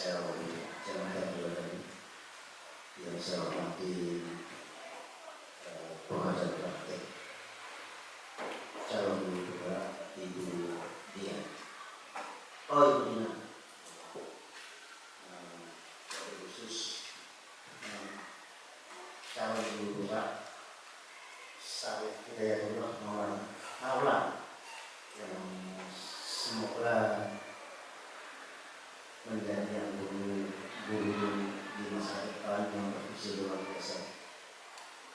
saya jalankan dua tadi yang saya hormati pengajar praktek calon guru penggerak Ibu Dian. Oh, Ibu Dina. Khusus calon guru penggerak Sawit Hidayatullah Maulana yang semoga menjadi yang guru di masa depan yang bervisi luar biasa.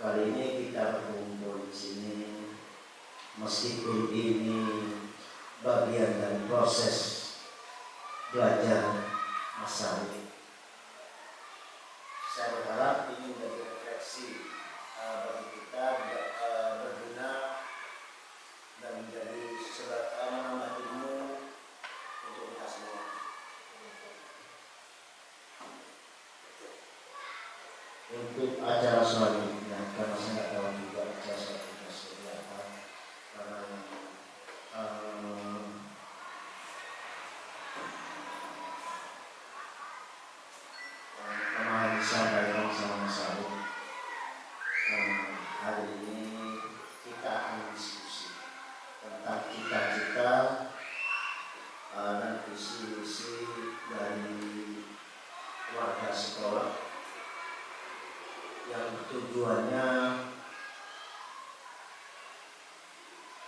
Kali ini kita berkumpul di sini, meskipun ini bagian dari proses belajar Mas Sawit. Saya berharap ini menjadi refleksi bagi kita, berguna dan menjadi menambah ilmu untuk kita semua. Untuk acara selanjutnya, karena saya nggak tahu juga acara selanjutnya seperti apa, karena kemarin disampaikan sama Mas Sawit, hari ini kita akan diskusi tentang cita-cita dan visi-misi dari warga sekolah yang tujuannya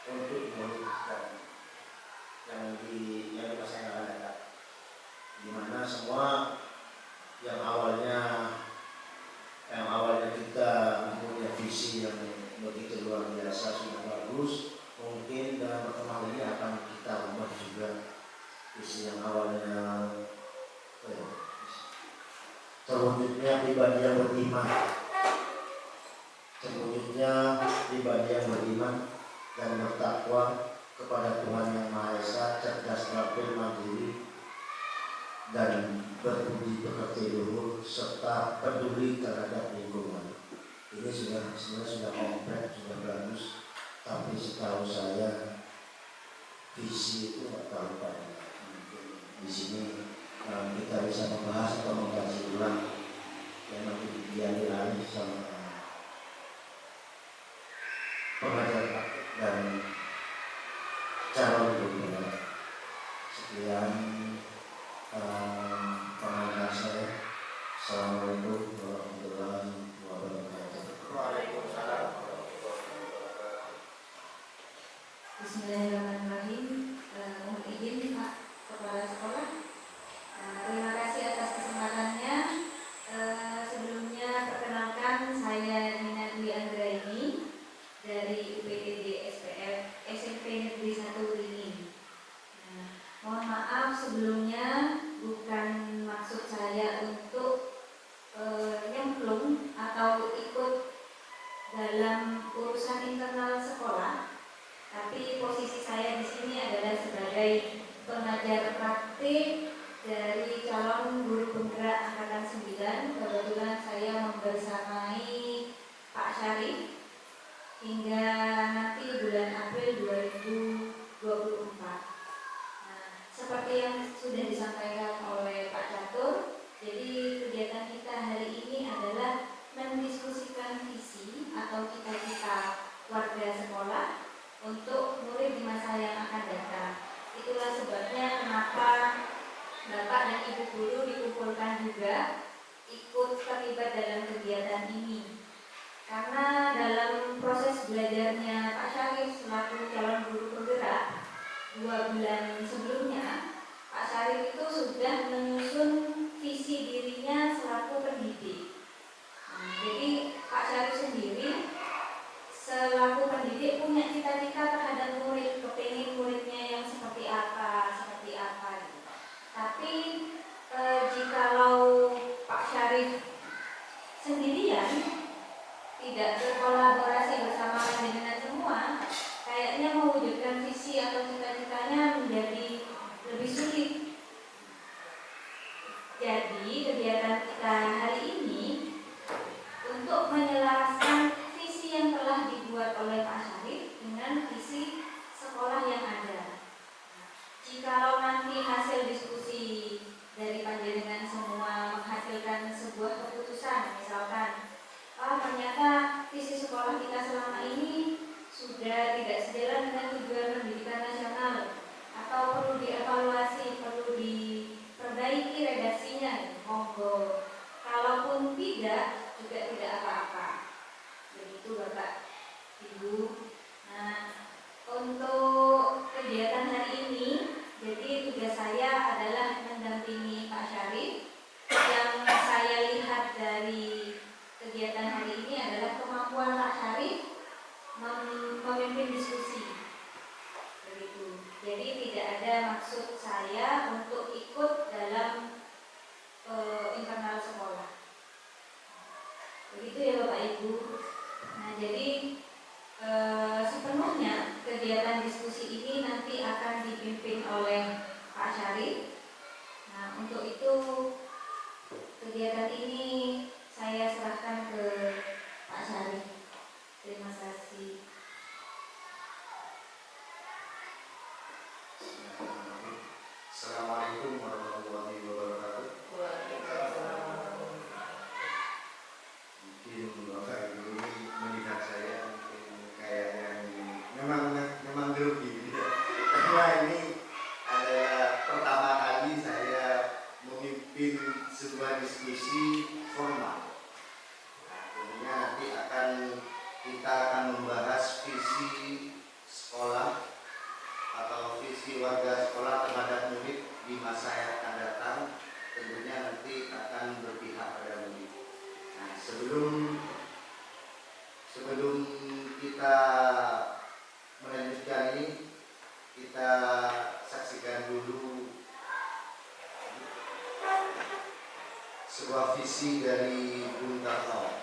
untuk mewujudkan yang di masa yang akan datang, di mana semua yang awalnya kita mempunyai visi yang begitu luar biasa, sudah bagus, mungkin dalam pertemuan ini akan kita ubah juga visi yang awalnya terwujudnya pribadi yang beriman, dan bertakwa kepada Tuhan Yang Maha Esa, cerdas, terampil, mandiri, dan berbudi pekerti luhur, serta peduli terhadap lingkungan. Ini sebenarnya sudah kompleks, sudah bagus, tapi setahu saya visi itu nggak terlalu banyak. Di sini kita bisa membahas atau mengkaji ulang yang nanti dialih sama pengajar praktek dan calon guru. Sekian pengajar saya. Assalamualaikum warahmatullahi wabarakatuh. Waalaikumsalam warahmatullahi wabarakatuh. Bismillahirrahmanirrahim. Mohon izin Pak Kepala Sekolah. Terima kasih atas kesempatannya. Sebelumnya perkenalkan, saya Nina Dwi Anggraini dari UPTD SMP Negeri 1 Ringin. Mohon maaf sebelumnya, bukan maksud saya untuk nyemplung atau ikut dalam urusan internal sekolah, tapi posisi saya di sini adalah sebagai pengajar praktik dari calon guru penggerak angkatan 9. Kebetulan saya membersamai Pak Syarif hingga nanti bulan April 2024. Seperti yang sudah disampaikan oleh Pak Catur, jadi kegiatan kita hari ini adalah mendiskusikan visi atau cita-cita warga sekolah untuk murid di masa yang akan datang. Itulah sebabnya kenapa Bapak dan Ibu guru dikumpulkan juga ikut terlibat dalam kegiatan ini. Karena dalam proses belajarnya Pak Syarif selaku calon guru penggerak 2 bulan sebelumnya, Pak Syarif itu sudah menyusun visi dirinya selaku pendidik. Jadi Pak Syarif sendiri selaku pendidik punya cita-cita terhadap murid, kepingin muridnya yang seperti apa gitu. Tapi jikalau Pak Syarif sendirian tidak berkolaborasi bersama dengan semua, kayaknya mewujudkan visi atau cita-citanya menjadi lebih sulit. Jadi kegiatan kita hari ini untuk menyelaraskan visi yang telah dibuat oleh Pak Syarif dengan visi sekolah yang ada. Jikalau nanti hasil diskusi dari panjenengan Ibu, Bapak, Ibu. Nah, untuk kegiatan hari ini, jadi tugas saya adalah mendampingi Pak Syarif. Yang saya lihat dari kegiatan hari ini adalah kemampuan Pak Syarif memimpin diskusi. Begitu. Jadi tidak ada maksud saya untuk ikut dalam internal sekolah. Begitu ya Bapak Ibu. Nah, jadi sepenuhnya kegiatan diskusi ini nanti akan dipimpin oleh Pak Syarif. Nah, untuk itu kegiatan ini saya serahkan ke Pak Syarif. Terima kasih. Assalamualaikum warahmatullahi wabarakatuh. Mungkin Bapak Ibu ini melihat saya mungkin kayak yang memang grogi gitu. Karena ini adalah pertama kali saya memimpin sebuah diskusi formal. Nah, tentunya nanti kita akan membahas visi sekolah atau visi warga sekolah terhadap murid di masa yang akan datang. Tentunya nanti akan berpihak pada murid. Nah, sebelum kita melanjutkan ini, kita saksikan dulu sebuah visi dari Bung Karno.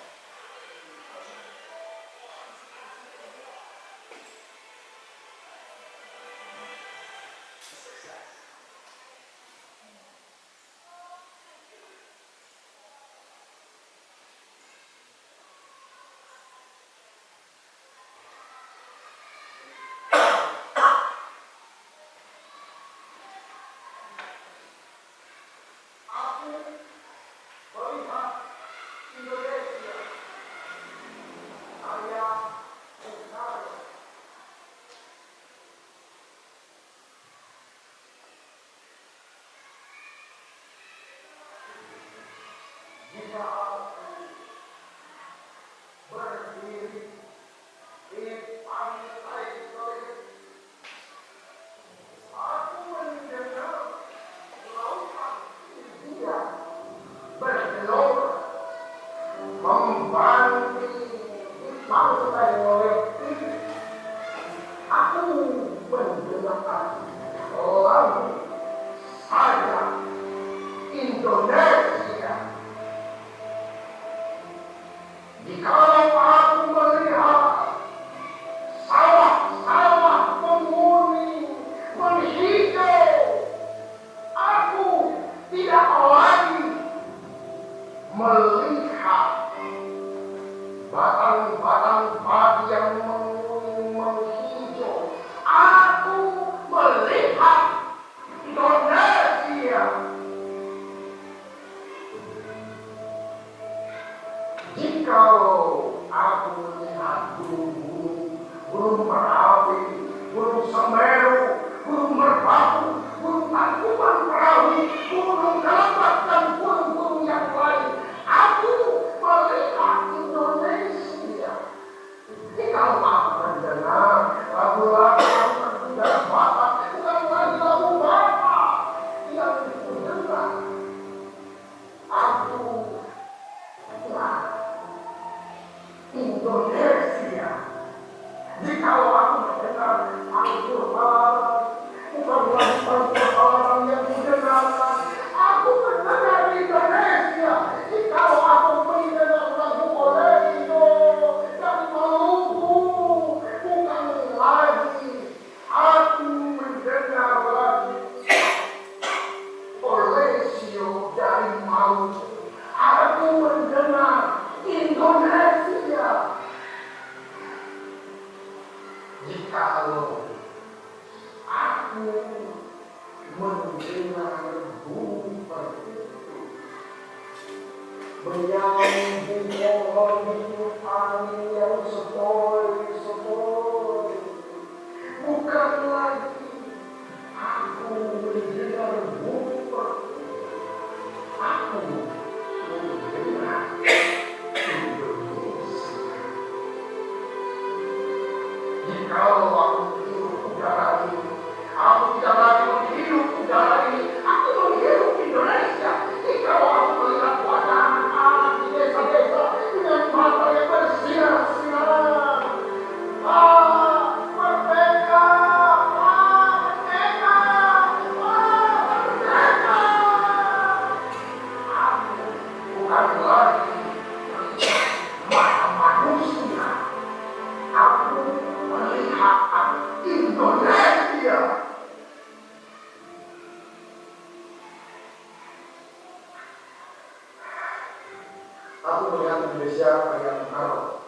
Aku melihat Indonesia yang Bung Karno.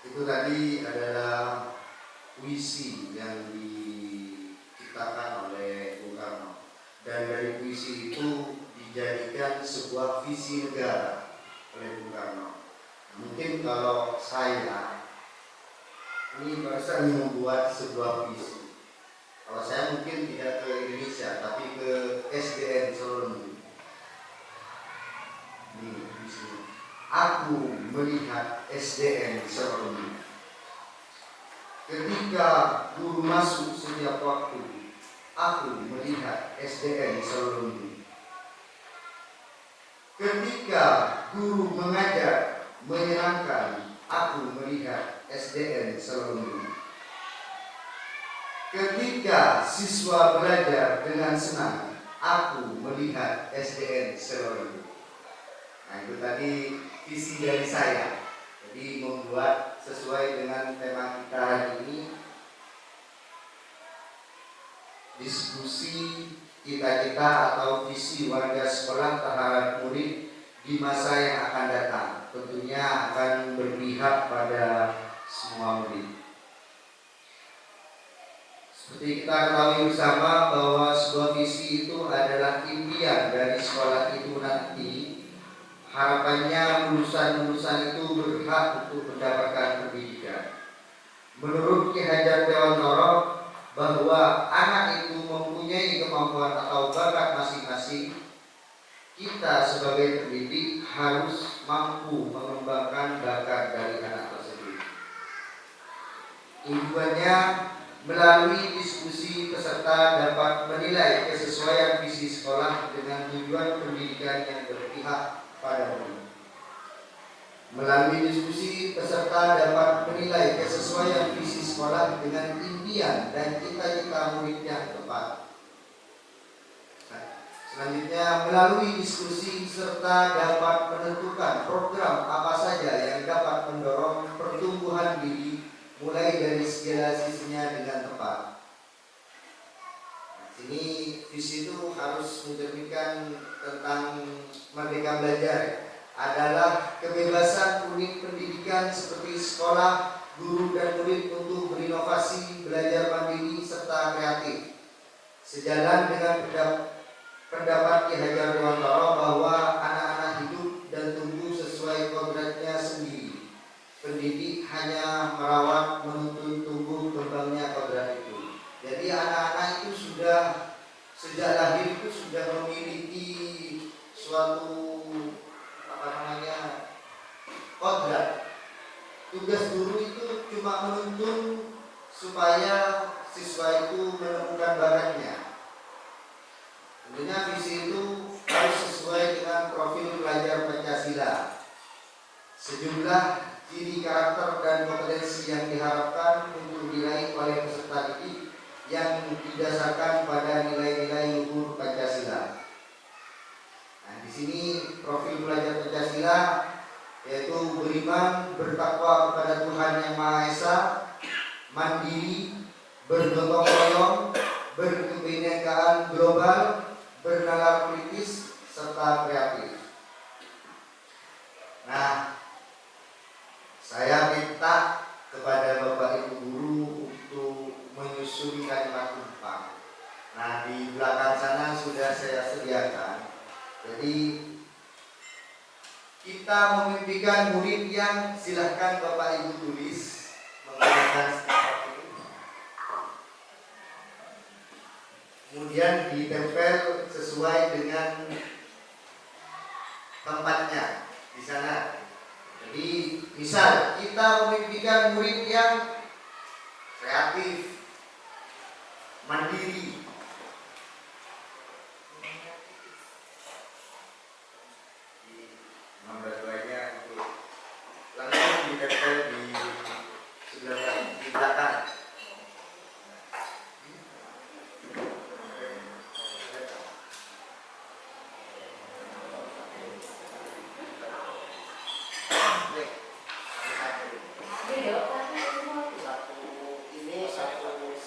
Itu tadi adalah puisi yang diciptakan oleh Bung Karno, dan dari puisi itu dijadikan sebuah visi negara oleh Bung Karno. Mungkin kalau saya ini barusan membuat sebuah visi, kalau saya mungkin tidak ke Indonesia tapi ke SDN Solo. Ini visinya. Aku melihat SDN Solo. Ketika guru masuk setiap waktu, aku melihat SDN Solo. Ketika guru mengajar menyenangkan, aku melihat SDN Solo. Ketika siswa belajar dengan senang, aku melihat SDN Solo. Nah, itu tadi visi dari saya. Jadi membuat sesuai dengan tema kita hari ini, diskusi cita-cita atau visi warga sekolah terhadap murid di masa yang akan datang. Tentunya akan berpihak pada semua murid. Seperti kita ketahui bersama bahwa sebuah visi itu adalah impian dari sekolah itu nanti. Harapannya lulusan-lulusan itu berhak untuk mendapatkan pendidikan. Menurut Ki Hajar Dewantara, bahwa anak itu mempunyai kemampuan atau bakat masing-masing, kita sebagai pendidik harus mampu mengembangkan bakat dari anak tersebut. Tujuannya, melalui diskusi peserta dapat menilai kesesuaian visi sekolah dengan tujuan pendidikan yang berpihak pada murid. Melalui diskusi, peserta dapat menilai kesesuaian visi sekolah dengan impian dan cita-cita murid yang tepat. Selanjutnya, melalui diskusi, peserta dapat menentukan program apa saja yang dapat mendorong pertumbuhan diri mulai dari segala sisinya dengan tepat. Ini visi itu harus mencerminkan tentang merdeka belajar, adalah kebebasan unit pendidikan seperti sekolah, guru dan murid untuk berinovasi, belajar mandiri serta kreatif. Sejalan dengan pendapat Ki Hajar Dewantara bahwa anak-anak hidup dan tumbuh sesuai kodratnya sendiri. Pendidik hanya merawat, menuntun tumbuh kembangnya kodrat itu. Jadi anak-anak itu sudah sejak lahir itu sudah memiliki suatu kodrat. Tugas guru itu cuma menuntun supaya siswa itu menemukan bakatnya. Tentunya visi itu harus sesuai dengan profil pelajar Pancasila. Sejumlah ciri karakter dan kompetensi yang diharapkan untuk diraih oleh peserta didik yang didasarkan pada nilai-nilai luhur Pancasila. Nah, di sini profil pelajar Pancasila yaitu beriman, bertakwa kepada Tuhan Yang Maha Esa, mandiri, bergotong royong, berkebinekaan global, bernalar kritis, serta kreatif. Nah, saya minta kepada Bapak Ibu guru untuk menyusun kalimat tumpang. Nah, di belakang sana sudah saya sediakan. Jadi kita memimpikan murid yang silahkan Bapak Ibu tulis menggunakan stiker ini. Kemudian ditempel sesuai dengan tempatnya di sana. Jadi misal kita memimpikan murid yang kreatif, mandiri, membuatnya untuk langsung ditempel di sebelah di belakang.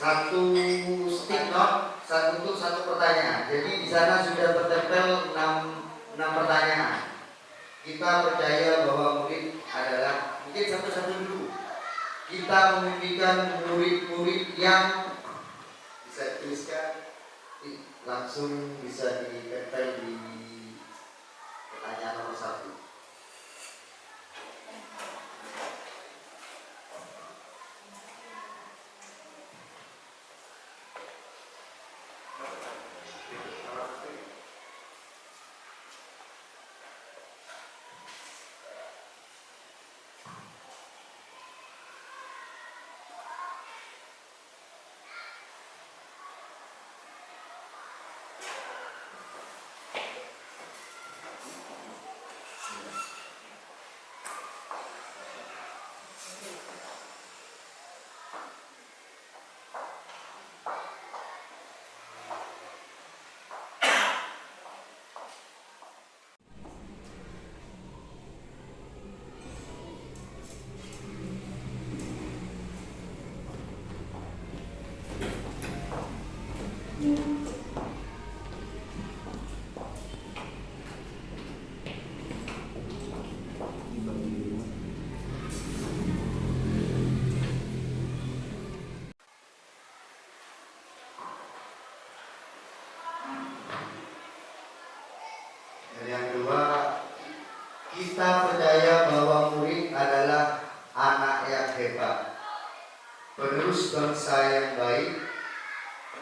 satu stick note untuk satu pertanyaan. Jadi di sana sudah tertempel 6 pertanyaan. Kita percaya bahwa murid adalah, mungkin satu-satu dulu. Kita memimpikan murid-murid yang bisa dituliskan, langsung bisa ditempel di pertanyaan nomor 1. Dan yang kedua, kita percaya bahwa murid adalah anak yang hebat, penerus bangsa yang baik,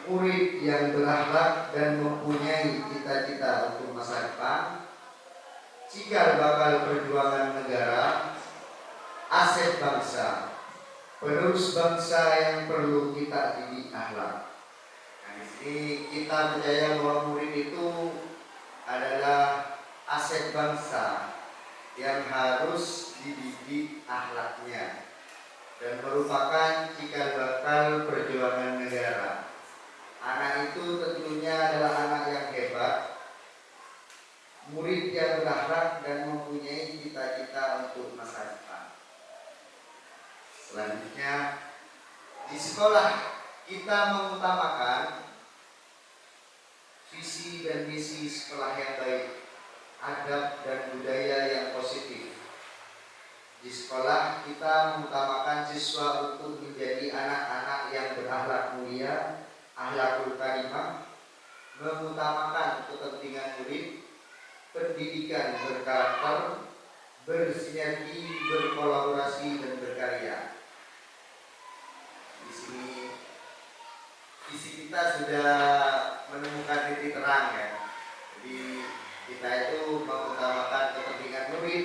murid yang berakhlak dan mempunyai cita-cita untuk masa depan, cikal bakal perjuangan negara, aset bangsa, penerus bangsa yang perlu kita didik akhlak. Nah, di sini kita percaya bahwa murid itu adalah aset bangsa yang harus dididik akhlaknya dan merupakan cikal bakal perjuangan negara. Anak itu tentunya adalah anak yang hebat, murid yang berakhlak dan mempunyai cita-cita untuk masa depan. Selanjutnya, di sekolah kita mengutamakan visi dan misi sekolah yang baik, adab dan budaya yang positif. Di sekolah kita mengutamakan siswa untuk menjadi anak-anak yang berakhlak mulia, akhlakul karimah, mengutamakan kepentingan murid, pendidikan berkarakter, bersinergi, berkolaborasi dan berkarya. Di sini visi kita sudah menemukan titik terang ya. Jadi kita itu mengutamakan kepentingan murid,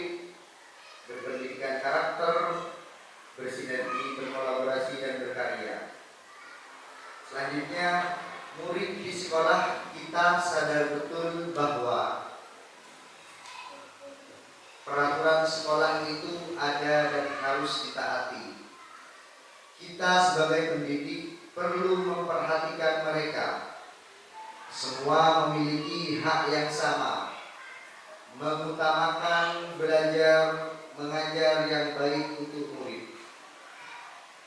berpendidikan karakter, bersinergi, berkolaborasi dan berkarya. Selanjutnya, murid di sekolah kita sadar betul bahwa peraturan sekolah itu ada dan harus ditaati. Kita sebagai pendidik perlu memperhatikan mereka. Semua memiliki hak yang sama, mengutamakan belajar mengajar yang baik untuk murid.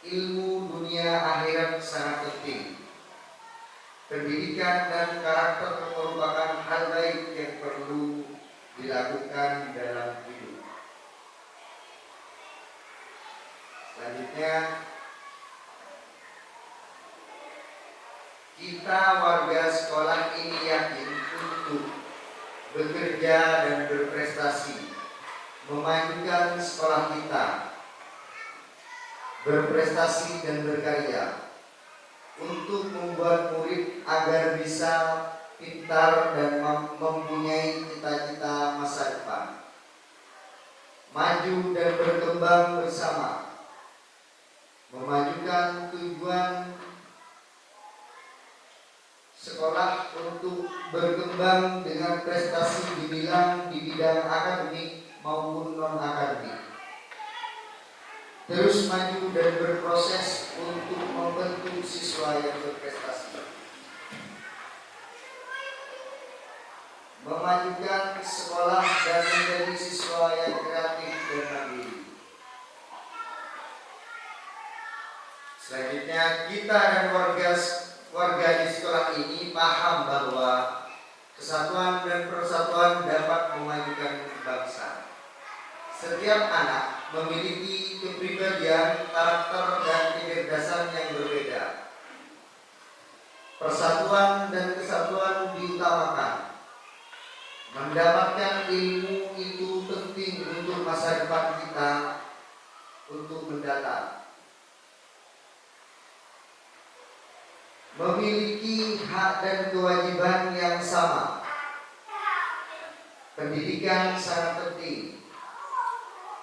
Ilmu dunia akhirat sangat penting. Pendidikan dan karakter merupakan hal baik yang perlu dilakukan dalam hidup. Selanjutnya, kita warga sekolah ini yakin untuk bekerja dan berprestasi, memajukan sekolah kita, berprestasi dan berkarya, untuk membuat murid agar bisa pintar dan mempunyai cita-cita masa depan, maju dan berkembang bersama, memajukan tujuan sekolah untuk berkembang dengan prestasi di bidang akademik maupun non-akademik. Terus maju dan berproses untuk membentuk siswa yang berprestasi. Memajukan sekolah dan menjadi siswa yang kreatif dan mandiri. Selanjutnya kita dan warga di sekolah ini paham bahwa kesatuan dan persatuan dapat memajukan bangsa. Setiap anak memiliki kepribadian, karakter, dan kecerdasan yang berbeda. Persatuan dan kesatuan diutamakan. Mendapatkan ilmu itu penting untuk masa depan kita untuk mendatang. Memiliki hak dan kewajiban yang sama. Pendidikan sangat penting.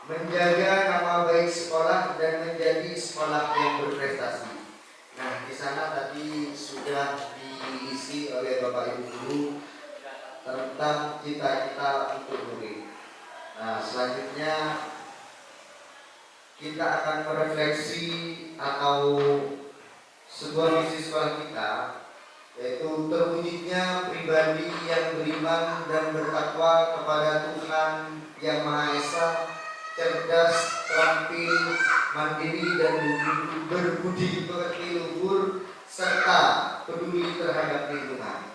Menjaga nama baik sekolah dan menjadi sekolah yang berprestasi. Nah, di sana tadi sudah diisi oleh Bapak Ibu guru tentang cita-cita untuk murid. Nah, selanjutnya kita akan merefleksi atau sebuah misi sekolah kita, yaitu terwujudnya pribadi yang beriman dan bertakwa kepada Tuhan Yang Maha Esa, cerdas, terampil, mandiri, dan berbudi pekerti luhur, serta peduli terhadap lingkungan.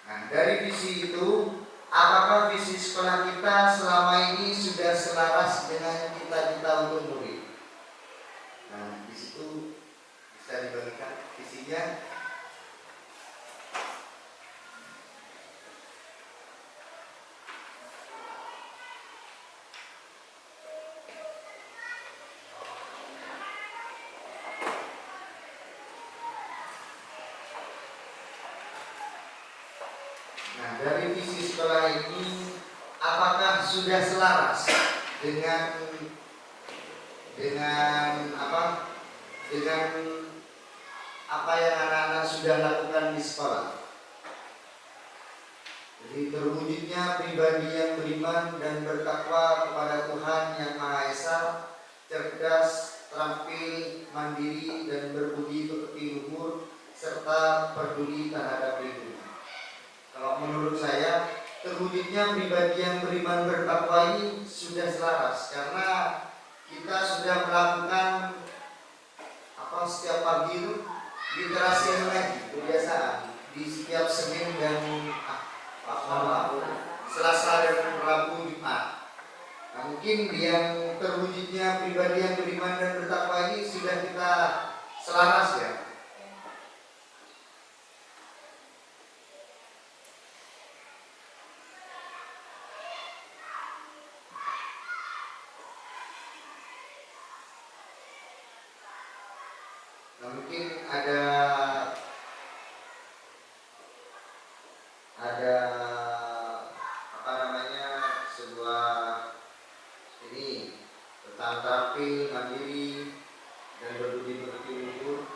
Nah, dari visi itu, apakah visi sekolah kita selama ini sudah selaras dengan cita-cita untuk murid? Nah, di situ bisa dibagikan visinya. Nah, dari visi sekolah ini, apakah sudah selaras dengan apa yang anak-anak sudah lakukan di sekolah? Jadi terwujudnya pribadi yang beriman dan bertakwa kepada Tuhan Yang Maha Esa, cerdas, terampil, mandiri, dan berbudi pekerti luhur, serta peduli terhadap lingkungan. Kalau menurut saya, terwujudnya pribadi yang beriman bertakwa ini sudah selaras karena kita sudah melakukan setiap pagi itu literasi yang ngaji kebiasaan di setiap Senin dan Selasa dan Rabu Jumat. Nah, mungkin yang terwujudnya pribadi yang beriman dan bertakwa ini sudah kita selaras ya. Nah, mungkin ada sebuah ini tentang terampil, mandiri, dan berbudi pekerti luhur.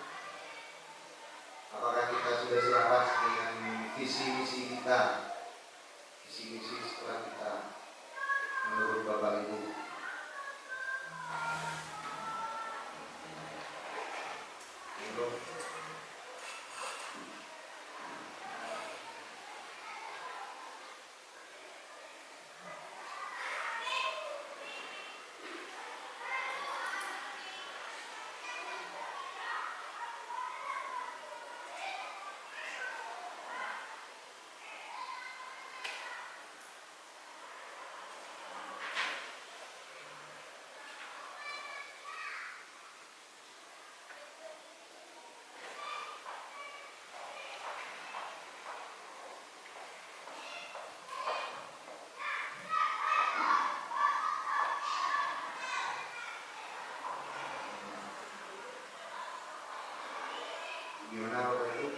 Apakah kita sudah selaras dengan visi misi kita, visi misi sekolah kita menurut Bapak Ibu? Gimana Bapak Ibu?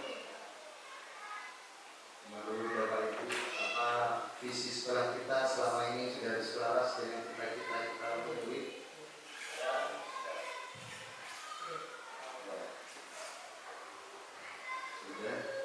Menurut Bapak Ibu, apa visi sekolah kita selama ini sudah selaras dengan cita-cita kita untuk murid? Sudah selaras.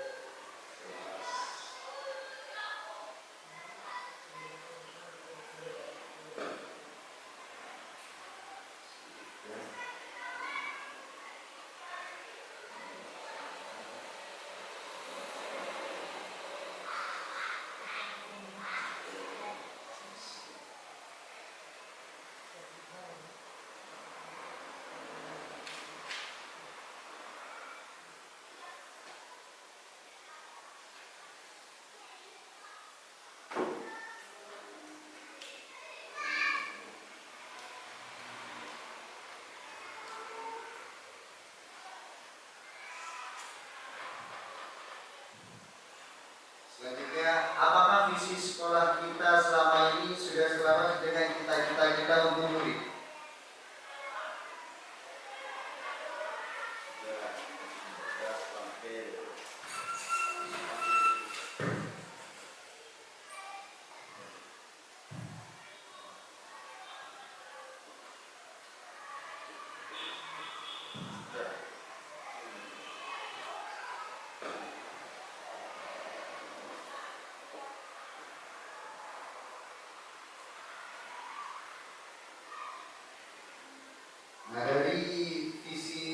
Nah, dari visi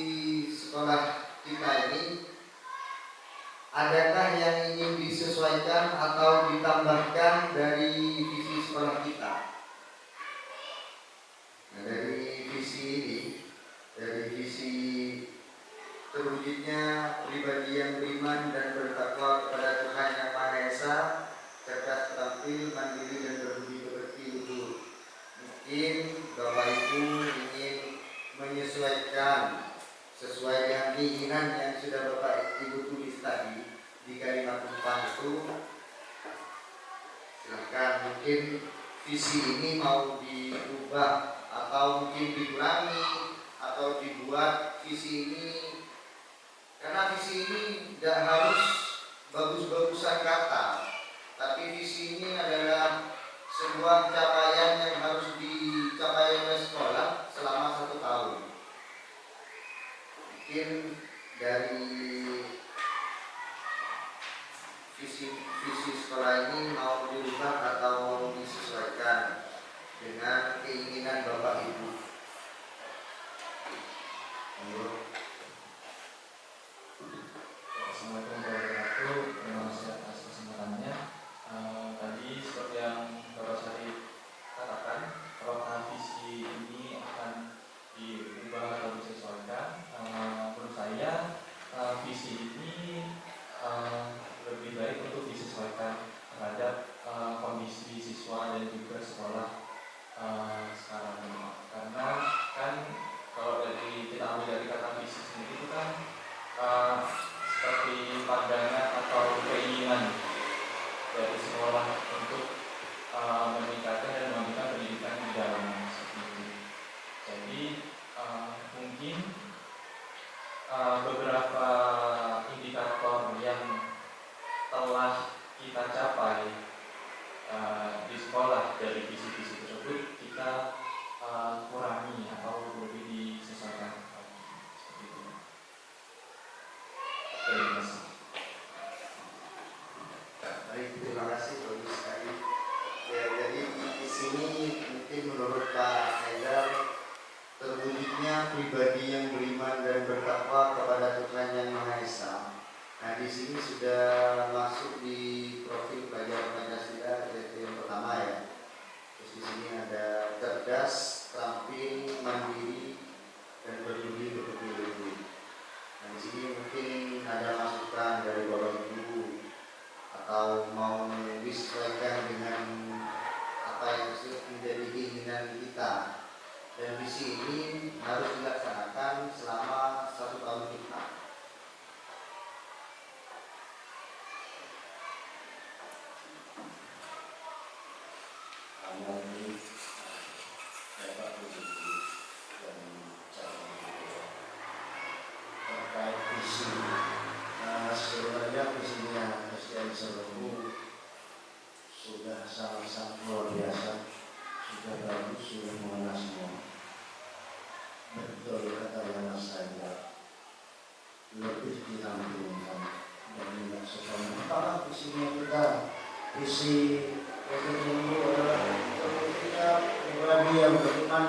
sekolah kita ini, adakah yang ingin disesuaikan atau ditambahkan dari visi sekolah kita? Nah, dari visi ini, dari visi terwujudnya pribadi yang beriman dan bertakwa kepada Tuhan Yang Maha Esa, cerdas, terampil, mandiri, dan berbudi pekerti luhur. Mungkin Bapak Ibu ingin menyesuaikan sesuai dengan keinginan yang sudah Bapak Ibu tulis tadi di kalimat umpan itu. Silahkan, mungkin visi ini mau diubah atau mungkin dikurangi atau dibuat visi ini, karena visi ini tidak harus bagus-bagusan kata, tapi visi ini adalah sebuah capaian yang harus dicapai oleh sekolah selama 1 tahun. Mungkin dari visi sekolah ini mau dirubah atau mau disesuaikan dengan keinginan Bapak Ibu. Assalamualaikum warahmatullahi wabarakatuh. Terima kasih atas kesempatannya. Tadi seperti yang Bapak Syarif katakan, apakah visi ini akan diubah atau disesuaikan? Menurut saya visi ini lebih baik untuk disesuaikan terhadap kondisi siswa dan juga sekolah sekarang ini. Karena kan kalau kita ambil dari kata visi sendiri itu kan seperti pandangan atau keinginan dari sekolah untuk meningkatkan dan memberikan pendidikan di dalamnya seperti itu. Jadi mungkin beberapa indikator yang telah kita capai di sekolah dari visi-visi tersebut kita kurangi atau lebih disesuaikan seperti itu. Terima kasih. Baik, terima kasih bagus sekali. Ya, jadi di sini mungkin menurut Pak Haidar, terwujudnya pribadi yang beriman dan bertakwa kepada Tuhan Yang Maha Esa. Nah, di sini sudah masuk di profil pelajar Pancasila, yaitu yang pertama ya. Terus di sini ada cerdas, terampil, mandiri, dan berbudi pekerti luhur. Nah, di sini mungkin ada masukan dari Bapak Ibu atau mau disesuaikan dengan apa yang menjadi keinginan kita. Dan visi ini harus dilaksanakan selama 1 tahun kita. Kami dapat begitu dan terkait visi. Sebenarnya visinya SDN Seluruh sudah sangat-sangat luar biasa, sudah bagus, sudah mengenal semua. Betul kata Mas saya, lebih ditampilkan dan tidak sesuai. Karena visinya kita, visi itu adalah kita pribadi yang beriman.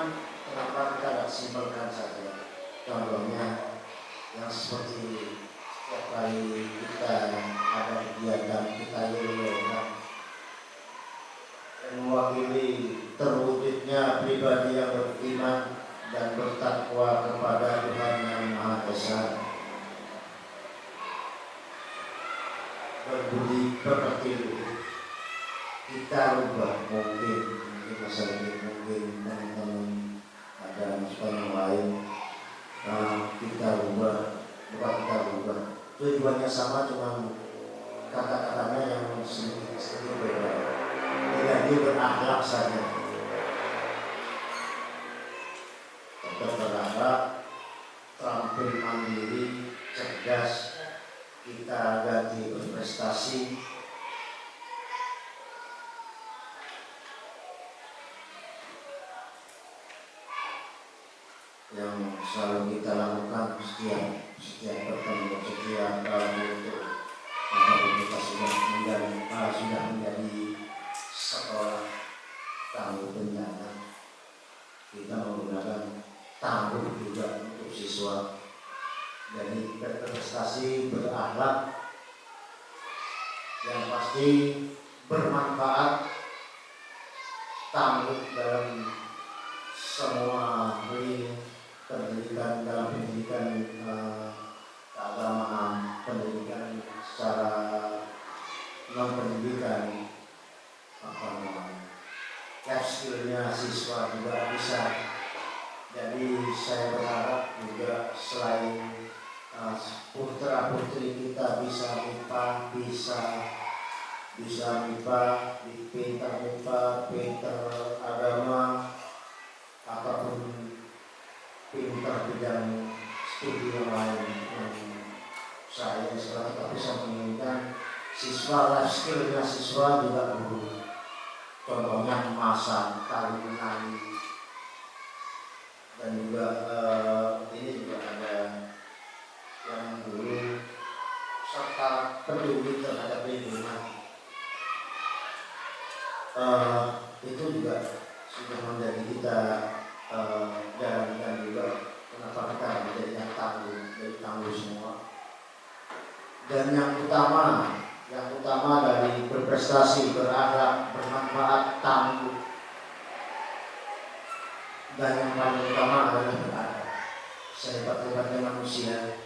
Kenapa kita tidak simpelkan saja? Contohnya yang seperti setiap kali kita ada kegiatan kita yoyokan dan mewakili terwujudnya pribadi yang beriman dan bertakwa kepada Tuhan Yang Maha Esa, berbudi pekerti luhur. Kita rubah mungkin masalah ini, mungkin teman-teman ada masukan yang lain. Kita rubah, bukan kita rubah. Tujuannya sama, cuma kata-katanya yang sedikit beda. Tidak dia berakhlak saja. Tetap berakhlak, terampil, mandiri, cerdas. Kita ganti berprestasi. Yang selalu kita lakukan setiap bertemu, setiap kali untuk kita sudah menjadi sekolah tamu bencana. Kita menggunakan tangguh juga untuk siswa. Jadi berprestasi, berakhlak, yang pasti bermanfaat, tangguh dalam semua pendidikan, dalam pendidikan keagamaan, pendidikan secara non pendidikan, life skillnya siswa juga bisa. Jadi saya berharap juga selain putra putri kita bisa MIPA, bisa MIPA, pintar MIPA, pintar agama, ataupun pintar bidang studi yang lain yang saya sekarang tapi saya menginginkan siswa life skillnya siswa juga guru. Contohnya memasak, tali menari, dan juga ini juga ada yang dulu serta peduli terhadap lingkungan. Itu juga sudah menjadi kita dan juga kenapa kita menjadi yang tangguh semua. Dan yang utama dari berprestasi, berakhlak, bermanfaat, tangguh, dan yang paling utama adalah beradab. Sehebat-hebatnya manusia,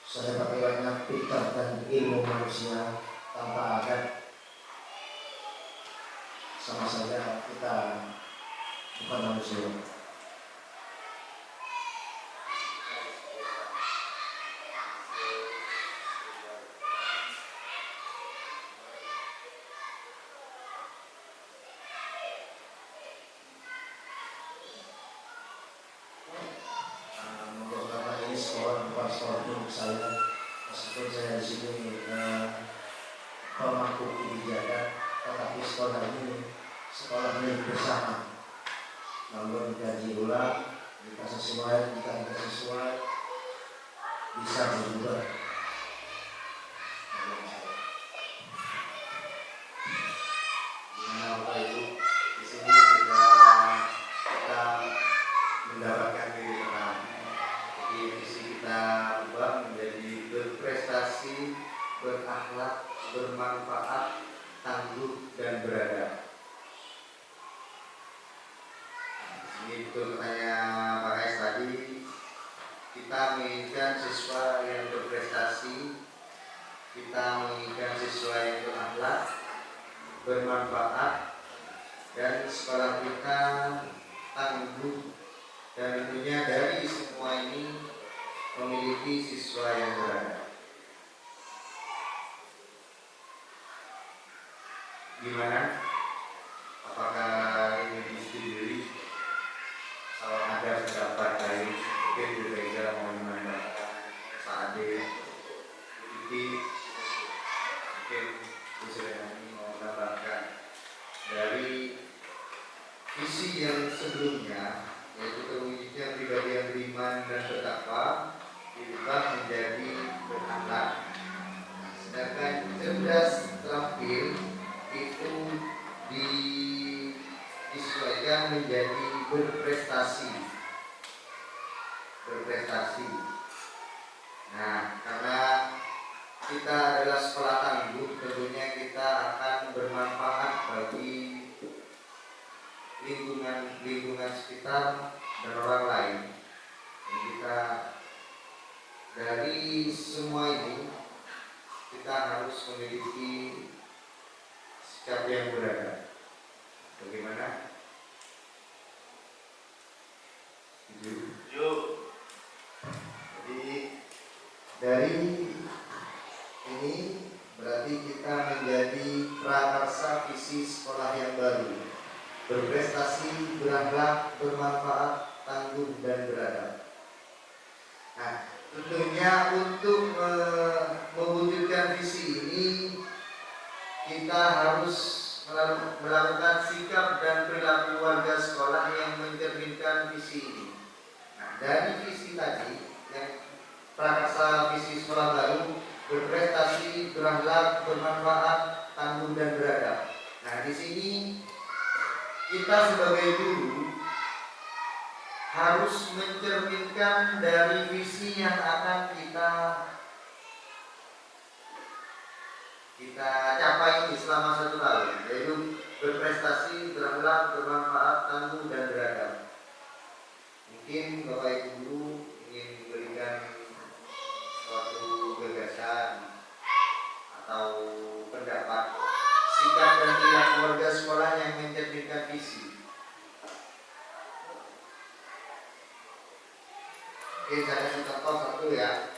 sehebat-hebatnya pintar dan ilmu manusia, tanpa adab sama saja kita bukan manusia. Sekolah untuk saya, meskipun saya di sini pemangku kebijakan, tetapi sekolah ini sekolah milik bersama. Namun dikaji ulang, jika sesuai, jika tidak sesuai, bisa berubah. Nah, Bapak Ibu, di sini sudah kita mendapatkan titik terang. Jadi visi kita ubah menjadi berprestasi, berakhlak, bermanfaat, tangguh dan beradab. Ini betul katanya Pak Kais tadi, kita menginginkan siswa yang berprestasi, kita menginginkan siswa yang berakhlak, bermanfaat, dan sekolah kita tangguh, dan tentunya dari semua ini memiliki siswa yang beradab. Gimana? Apakah ini disetujui? Kalau ada pendapat lain, mungkin Bu Reza mau menambahkan, Pak Ade, Bu Titi, mungkin Bu Suryani mau menambahkan dari visi yang sebelumnya, yaitu terwujudnya pribadi yang beriman dan bertakwa, diubah menjadi berakhlak. Sedangkan cerdas terampil itu disesuaikan menjadi berprestasi. Nah, karena kita adalah sekolah tangguh, tentunya kita akan bermanfaat bagi lingkungan sekitar dan orang lain. Dan kita dari semua ini kita harus memiliki sikap yang beradab. Bagaimana? Jadi dari ini berarti kita menjadi prakarsa visi sekolah yang baru, berprestasi, berakhlak, bermanfaat, tangguh dan beradab. Nah, tentunya untuk mewujudkan visi ini kita harus melakukan sikap dan perilaku warga sekolah yang mencerminkan visi ini. Nah, dari visi tadi, yang prakarsa visi sekolah baru, berprestasi, berakhlak, bermanfaat, tangguh dan beradab. Nah, di sini kita sebagai guru harus harus mencerminkan dari visi yang akan kita capai ini selama 1 tahun, yaitu berprestasi, berakhlak, bermanfaat, tangguh, dan beradab. Mungkin Bapak Ibu Guru ingin memberikan suatu gagasan atau pendapat, sikap dan tindak keluarga sekolah yang mencerminkan visi. Oke, saya kasih contoh satu ya.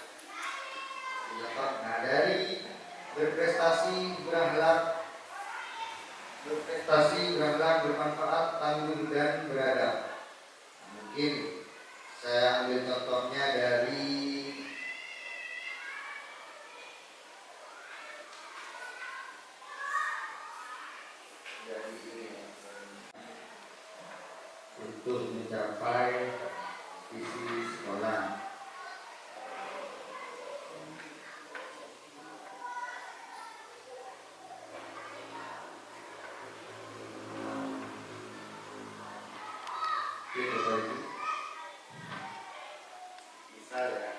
Contoh, nah dari berprestasi, berakhlak, bermanfaat, tangguh, dan beradab. Mungkin saya ambil contohnya dari ini ya. Untuk mencapai visi sekolah. Oke, Bapak Ibu. Misal ya.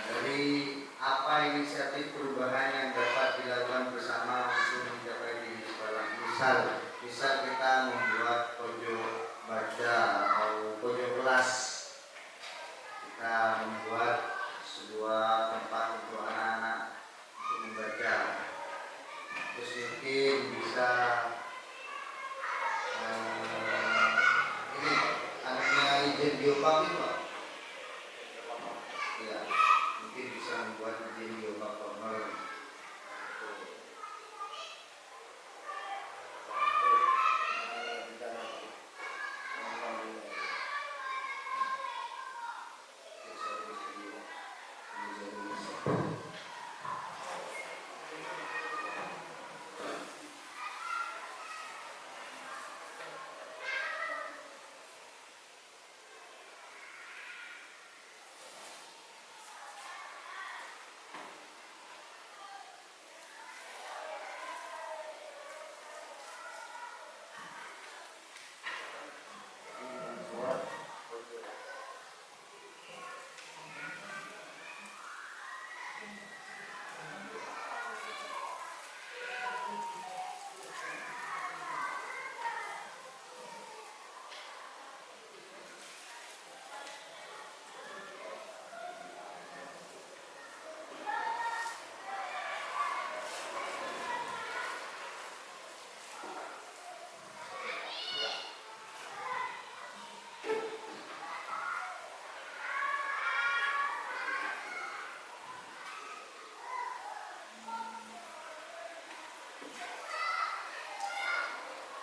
Dari apa inisiatif perubahan yang dapat dilakukan bersama untuk mencapai di sekolah. Misal kita membuat pojok baca atau pojok kelas. Kita membuat sebuah tempat untuk anak-anak untuk membaca. Terus mungkin bisa ini anaknya izin biopark itu Pak. Ya, mungkin bisa membuat izin biopark corner.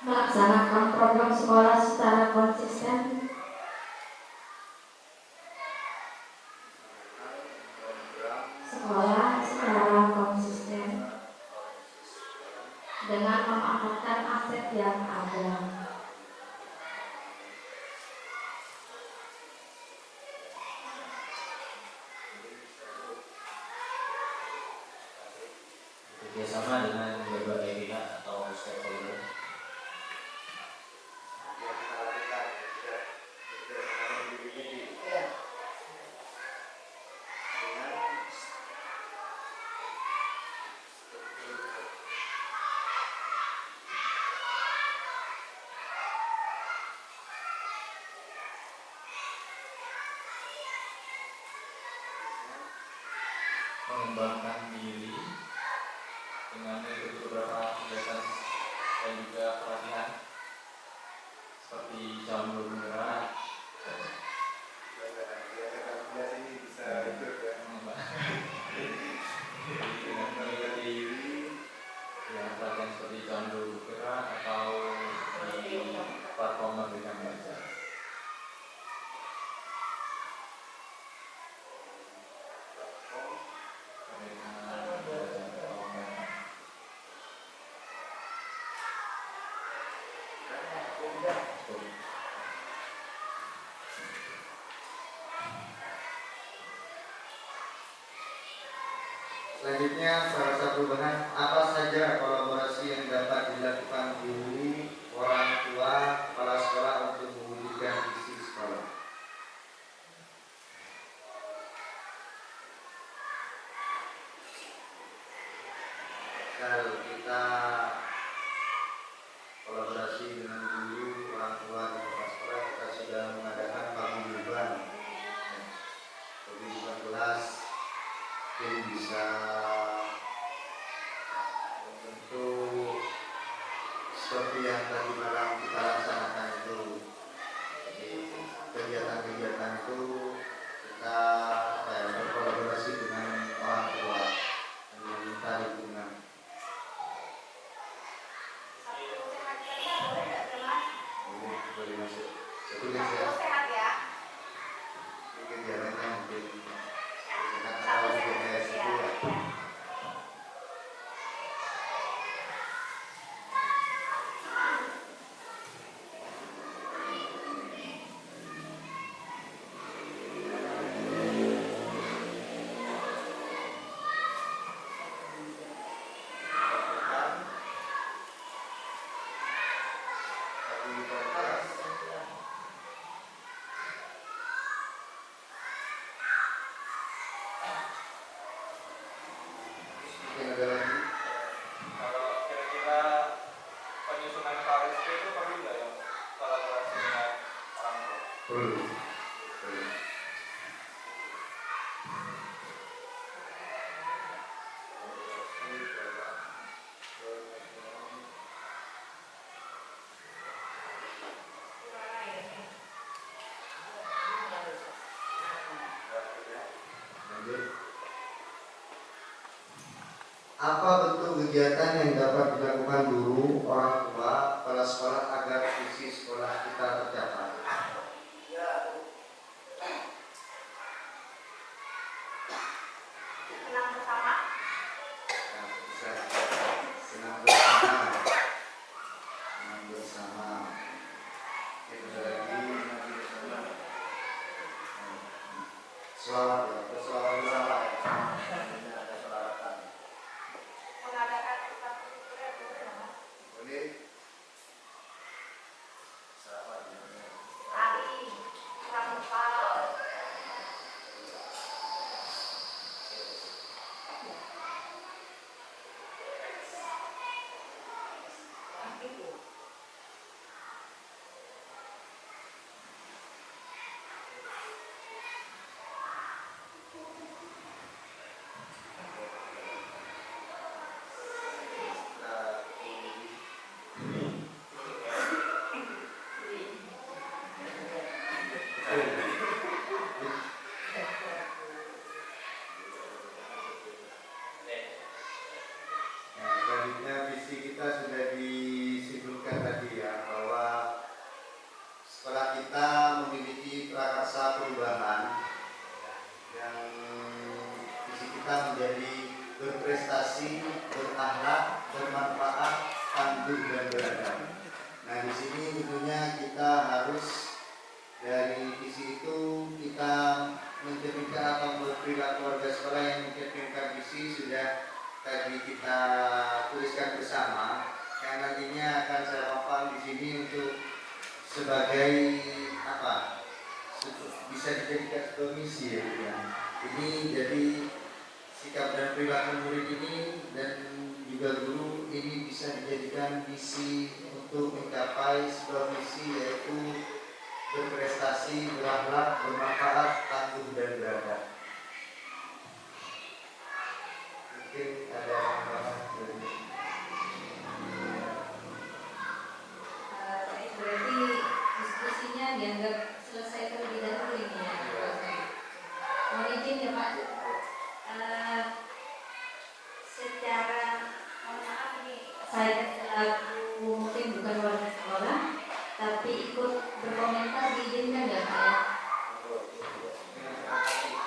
Melaksanakan program sekolah secara konsisten, dengan memanfaatkan aset yang ada. Bekerjasama dengan berbagai pihak atau stakeholder. Mengembangkan diri dengan mengikuti beberapa kegiatan dan juga pelatihan seperti calon bergerak. Ini bisa ikut ya. Dengan mengikuti ya, pelatihan seperti calon bergerak atau di platform Merdeka Belajar. Selanjutnya bahasa perubahan, apa saja kolaborasi yang dapat dilakukan guru, orang tua, kepala sekolah untuk mewujudkan visi sekolah? Kalau kita kolaborasi dengan guru, orang tua, dan kepala sekolah, kita sudah mengadakan paguyuban kelas, mungkin bisa untuk seperti yang tadi malam kita laksanakan itu. Jadi kegiatan-kegiatan itu kita berkolaborasi dengan orang tua dan meminta dukungan. Boleh masuk. Setulis ya. Sehat ya. Ini kegiatannya mungkin sehat atau GPS itu ya. Mungkin ada lagi. Kalau kira-kira penyusunan KSP itu perlu nggak ya kolaborasi dengan orang tua? Perlu. Perlu. Lanjut. Apa bentuk kegiatan yang dapat dilakukan guru, orang tua, kepala sekolah agar visi sekolah kita tercapai? Senang bersama. Nah, bisa. Senang bersama. Senang bersama. Kita lagi selawat ya, berselawat bersama ya. Ini ada selawatan. Mengadakan infrastruktur boleh ya, Mas? Boleh. Selawat ya. Ali, pramuka. Nah, selanjutnya visi kita sudah disimpulkan tadi ya, bahwa sekolah kita memiliki prakarsa perubahan yang visi kita menjadi berprestasi, berakhlak, bermanfaat, tangguh dan beradab. Nah, di sini tentunya kita harus dari visi itu kita mencerminkan atau berperilaku warga sekolah yang mencerminkan visi sudah tadi kita tuliskan bersama, yang nantinya akan saya paparkan di sini untuk sebagai apa? Bisa dijadikan sebuah misi ya. Ini jadi sikap dan perilaku murid ini dan juga guru ini bisa dijadikan misi untuk mencapai sebuah misi, yaitu berprestasi, berakhlak, bermanfaat, tangguh dan beradab. Mungkin ada tambahan dari Berarti diskusinya dianggap selesai terlebih dahulu ini ya. Mohon izin ya Pak. Secara mohon maaf ini saya selaku mungkin bukan warga sekolah, tapi ikut berkomentar diizinkan ya Pak ya.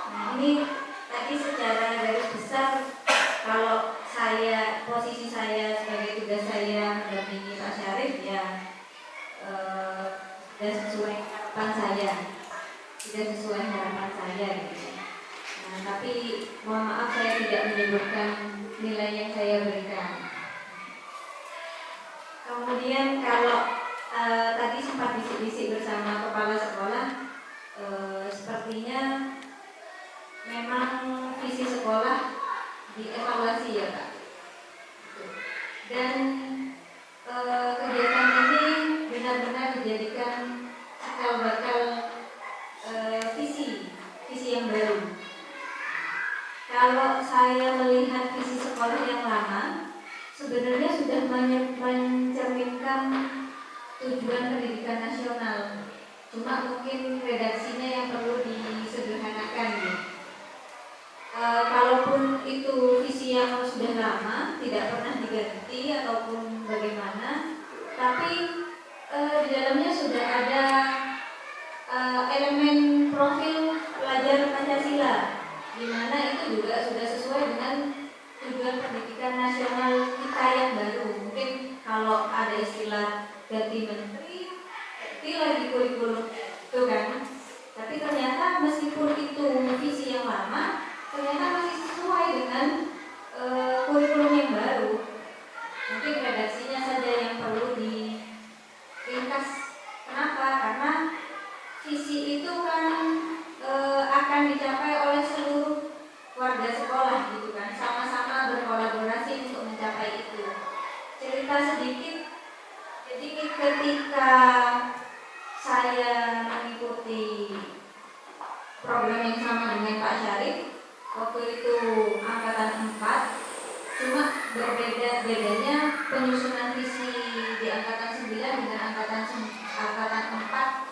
Nah ini tadi secara garis besar, kalau saya posisi saya sebagai tugas saya mendampingi Pak Syarif ya sudah sesuai harapan saya, sudah sesuai harapan saya gitu. Nah, tapi mohon maaf saya tidak menyebutkan nilai yang saya berikan. Kemudian kalau tadi sempat bisik-bisik bersama kepala sekolah, sepertinya memang visi sekolah dievaluasi ya Pak. Dan kegiatan ini benar-benar dijadikan cikal bakal visi yang baru. Kalau saya melihat visi sekolah yang lama, sebenarnya sudah mencerminkan tujuan pendidikan nasional. Cuma mungkin redaksinya yang perlu disederhanakan gitu. Kalaupun itu visi yang sudah lama, tidak pernah diganti ataupun bagaimana, tapi di dalamnya sudah ada elemen profil pelajar Pancasila, di mana itu juga sudah sesuai dengan tujuan pendidikan nasional kita yang baru. Mungkin kalau ada istilah ganti menteri, ganti lagi kurikulum itu kan. Tapi ternyata meskipun itu visi yang lama, ternyata masih sesuai dengan kurikulum yang baru. Mungkin redaksinya saja yang perlu diringkas. Kenapa? Karena visi itu kan akan dicapai oleh seluruh warga sekolah gitu kan, sama-sama berkolaborasi untuk mencapai itu. Cerita sedikit, jadi ketika saya mengikuti program yang sama dengan Pak Syarif, waktu itu angkatan 4, cuma bedanya penyusunan visi di angkatan 9 dengan angkatan 4.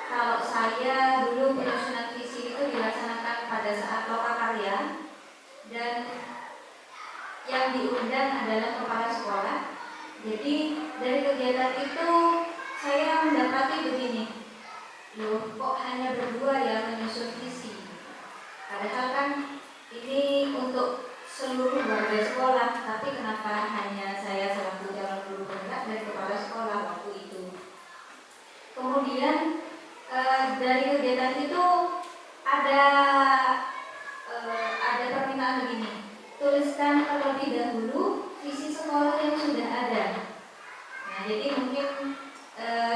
Kalau saya dulu penyusunan visi itu dilaksanakan pada saat lokakarya, dan yang diundang adalah kepala sekolah. Jadi dari kegiatan itu saya mendapati begini, loh kok hanya berdua ya menyusun visi, padahal kan ini untuk seluruh warga sekolah, tapi kenapa hanya saya selaku calon guru penggerak dan kepala sekolah waktu itu. Kemudian dari kegiatan itu ada permintaan begini, tuliskan terlebih dahulu visi sekolah yang sudah ada. Nah, jadi mungkin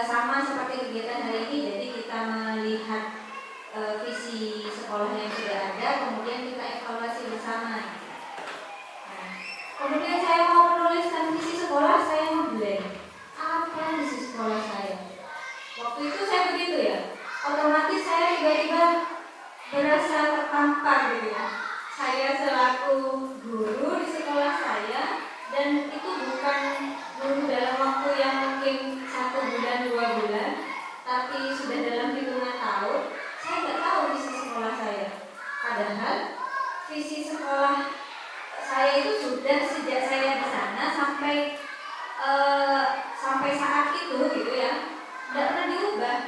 sama seperti kegiatan hari ini, jadi kita melihat visi sekolah yang sudah ada, kemudian kita evaluasi bersama. Nah, kemudian saya mau menuliskan visi sekolah, saya ngeblank. Apa visi sekolah saya? Waktu itu saya begitu ya, otomatis saya tiba-tiba berasa tertampar gitu ya. Saya selaku guru di sekolah saya, dan itu bukan guru dalam waktu yang mungkin 1 bulan 2 bulan, tapi sudah dalam hitungan tahun. Saya nggak tahu visi sekolah saya. Padahal visi sekolah saya itu sudah sejak saya di sana sampai saat itu gitu ya, nggak pernah diubah.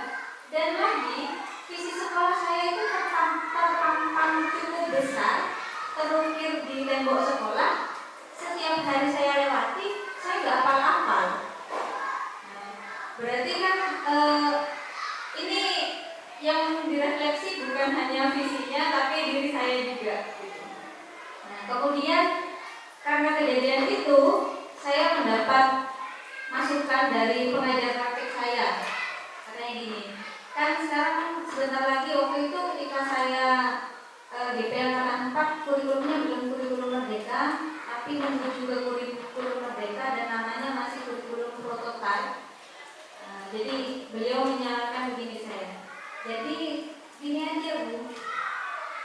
Dan lagi visi sekolah saya itu terpampang cukup besar, terukir di tembok sekolah. Setiap hari saya lewati, saya nggak hafal-hafal. Nah, berarti kan ini yang direfleksi bukan hanya visinya, tapi diri saya juga. Nah, kemudian karena kejadian itu, saya mendapat masukan dari pengajar praktik saya. Katanya gini, kan sekarang sebentar lagi waktu itu ketika saya DP angkatan 4, kurikulumnya belum kurikulum merdeka, tapi menuju ke kurikulum merdeka dan namanya masih kurikulum prototipe. Jadi beliau menyarankan begini saya. Jadi gini aja Bu,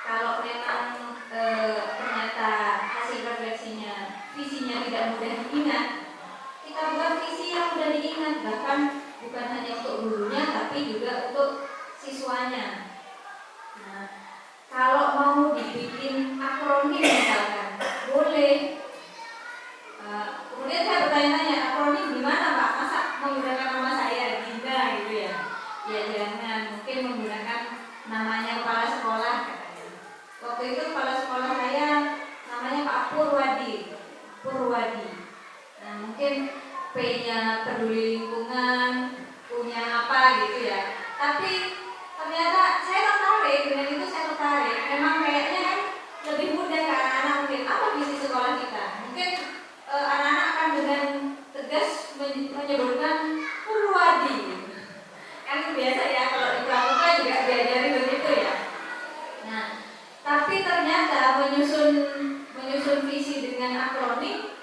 kalau memang ternyata hasil refleksinya visinya tidak mudah diingat, kita buat visi yang mudah diingat, bahkan bukan hanya untuk gurunya tapi juga untuk siswanya. Nah, kalau mau dibikin akronim misalkan, boleh. Kemudian saya bertanya-tanya, akronim gimana Pak? Masa menggunakan nama saya Dinda gitu ya? Ya jangan, mungkin menggunakan namanya kepala sekolah katanya. Waktu itu kepala sekolah saya namanya Pak Purwadi. Nah, mungkin P-nya peduli lingkungan, punya apa gitu ya. Tapi ternyata saya tertarik dengan itu, saya tertarik. Memang kayaknya kan sekolah kita. Mungkin anak-anak akan dengan tegas menyebutkan Purwadi. Kan biasa ya kalau di pramuka juga diajari begitu ya. Nah, tapi ternyata menyusun visi dengan akronim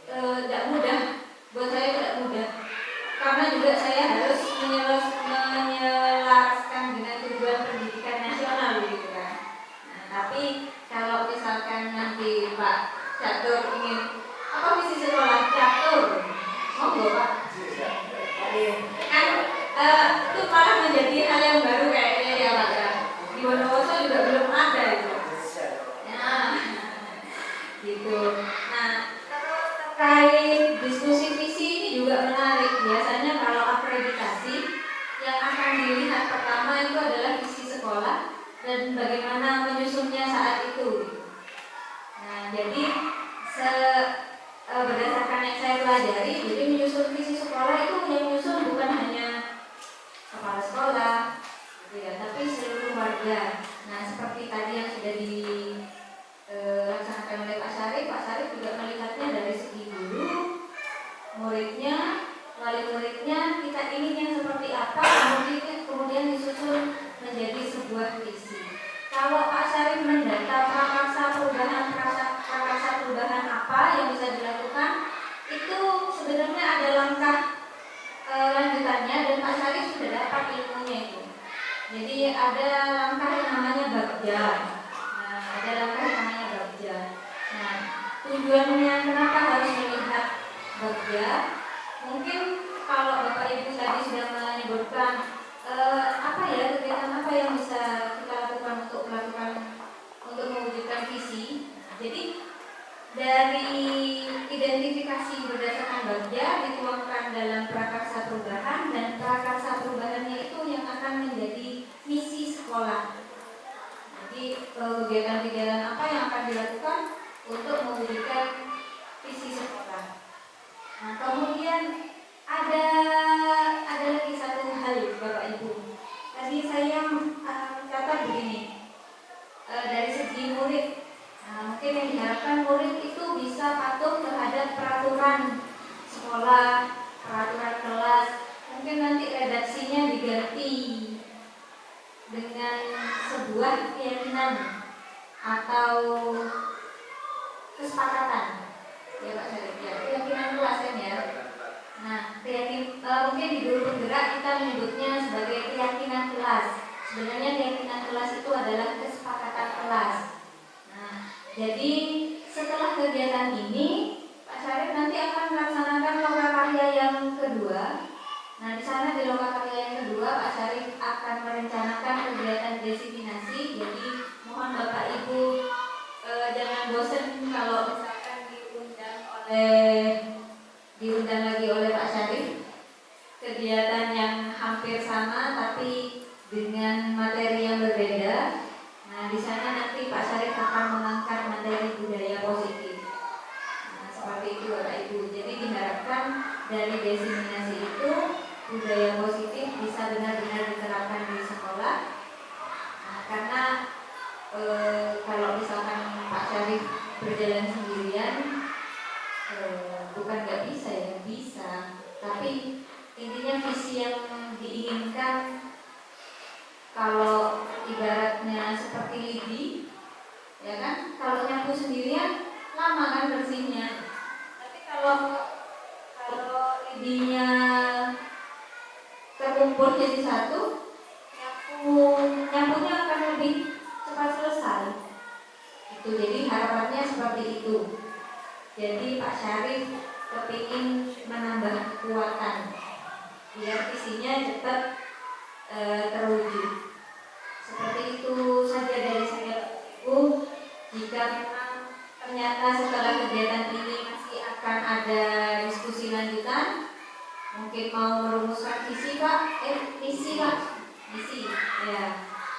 tidak mudah. Buat saya tidak mudah. Karena juga saya harus menyelaraskan dengan tujuan pendidikan nasional gitu kan. Nah, tapi kalau misalkan nanti Pak Catur ingin apa visi sekolah Catur, monggo Pak. Kan itu malah menjadi hal yang baru kayaknya ya Pak ya. Di Bondowoso juga belum ada itu. Nah, gitu. Nah, terkait diskusi visi ini juga menarik. Biasanya kalau akreditasi yang akan dilihat pertama itu adalah visi sekolah dan bagaimana menyusunnya saat itu. Nah, jadi berdasarkan yang saya pelajari, jadi menyusun visi sekolah itu yang menyusun bukan hanya kepala sekolah, gitu ya, tapi seluruh warga. Nah, seperti tadi yang sudah dilaksanakan oleh Pak Syarif juga melihatnya dari segi guru, muridnya, wali muridnya, kita inginnya seperti apa, kemudian disusun menjadi sebuah visi. Kalau Pak Syarif mendata prakarsa perubahan apa yang bisa dilakukan, itu sebenarnya ada langkah lanjutannya dan Pak Syarif sudah dapat ilmunya itu. Jadi ada langkah yang namanya bagja. Nah, tujuannya kenapa harus melihat bagja? Mungkin kalau Bapak Ibu tadi sudah menyebutkan kegiatan apa yang bisa kita lakukan untuk mewujudkan visi. Jadi dari identifikasi berdasarkan bagja dituangkan dalam prakarsa perubahan dan prakarsa perubahannya itu yang akan menjadi misi sekolah. Jadi kegiatan-kegiatan apa yang akan dilakukan untuk mewujudkan visi sekolah. Nah, kemudian ada lagi satu hal Bapak Ibu. Tadi saya catat begini, dari segi murid. Nah, mungkin yang diharapkan murid itu bisa patuh terhadap peraturan sekolah, peraturan kelas. Mungkin nanti redaksinya diganti dengan sebuah keyakinan atau kesepakatan. Ya Pak Syarif, ya, keyakinan kelas kan ya. Nah, mungkin di guru penggerak kita menyebutnya sebagai keyakinan kelas. Sebenarnya keyakinan kelas itu adalah kesepakatan kelas. Nah, jadi setelah kegiatan ini, Pak Syarif nanti akan melaksanakan lokakarya yang kedua. Nah, di sana di lokakarya yang kedua, Pak Syarif akan merencanakan kegiatan desiminasi. Jadi mohon Bapak Ibu jangan bosan kalau misalkan diundang lagi oleh Pak Syarif, kegiatan yang hampir sama tapi dengan materi yang berbeda. Nah, di sana nanti Pak Syarif akan mengangkat materi budaya positif. Nah, seperti itu Bapak Ibu. Jadi diharapkan dari desiminasi itu budaya positif bisa benar-benar diterapkan di sekolah. Nah, karena kalau misalkan Pak Syarif berjalan sendirian, bukan nggak bisa ya, bisa. Tapi intinya visi yang diinginkan, kalau ibaratnya seperti lidi, ya kan? Kalau nyapu sendirian lama kan bersihnya. Tapi kalau lidinya terkumpul jadi satu, nyapunya akan lebih cepat selesai. Itu jadi harapannya seperti itu. Jadi Pak Syarif kepingin menambah kekuatan biar visinya cepat terwujud. Seperti itu saja dari saya Bu. Jika memang ternyata setelah kegiatan ini masih akan ada diskusi lanjutan, mungkin mau merumuskan visi Pak, misi ya.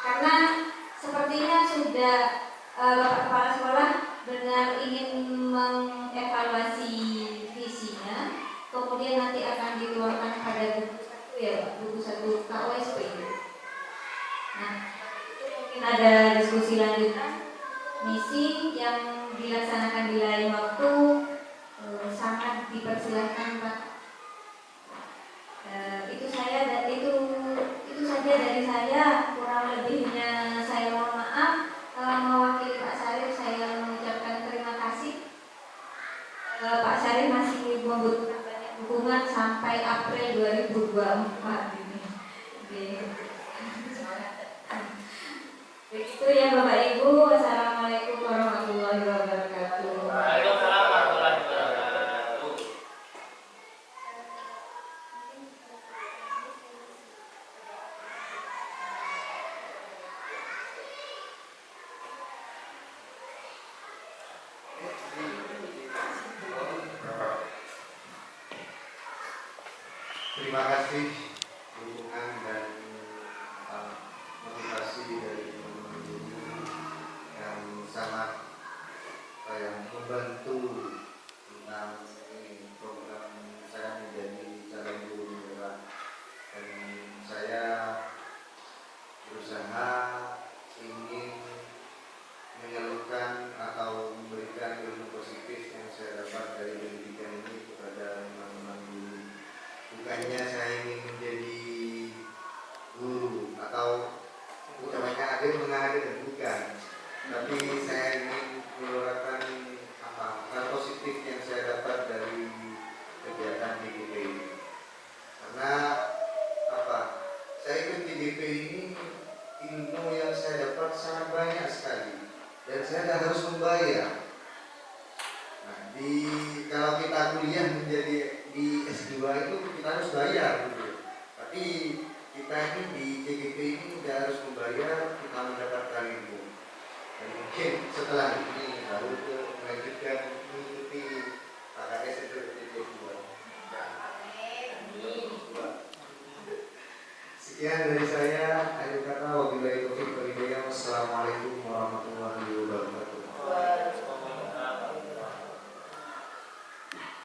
Karena sepertinya sudah Bapak Kepala Sekolah benar ingin mengevaluasi visinya, kemudian nanti akan dituangkan pada buku 1 ya Pak, buku 1 KOSP. Nah, itu mungkin ada diskusi lanjutan. misi yang dilaksanakan di lain waktu sangat dipersilahkan Pak. Itu saja dari saya. Kurang lebihnya saya mohon maaf. Mewakili Pak Syarif saya mengucapkan terima kasih. Pak Syarif masih membutuhkan banyak dukungan sampai April 2024 ini. Oke. Begitu ya Bapak Ibu. Wassalamualaikum warahmatullahi wabarakatuh. Waalaikumsalam warahmatullahi wabarakatuh. Terima kasih dukungan dan motivasi dari teman-teman guru yang sangat yang membantu tentang ini program saya menjadi calon guru murah, dan saya berusaha ingin menyalurkan atau memberikan ilmu positif yang saya dapat dari pendidikan ini kepada teman-teman guru. Bukannya saya ingin menjadi guru atau utamanya akhir mengajar, bukan, tapi saya ingin menyuarakan hal positif yang saya dapat dari kegiatan DGP ini. Karena saya ikut DGP ini, ilmu yang saya dapat sangat banyak sekali dan saya tidak harus membayar. Nah, kalau kita kuliah menjadi di S2 itu kita harus bayar gitu. Tapi kita ini di DGP ini tidak harus membayar, kita mendapatkan ilmu. Dan mungkin setelah ini baru melanjutkan mengikuti KKS itu D2. Sekian dari saya.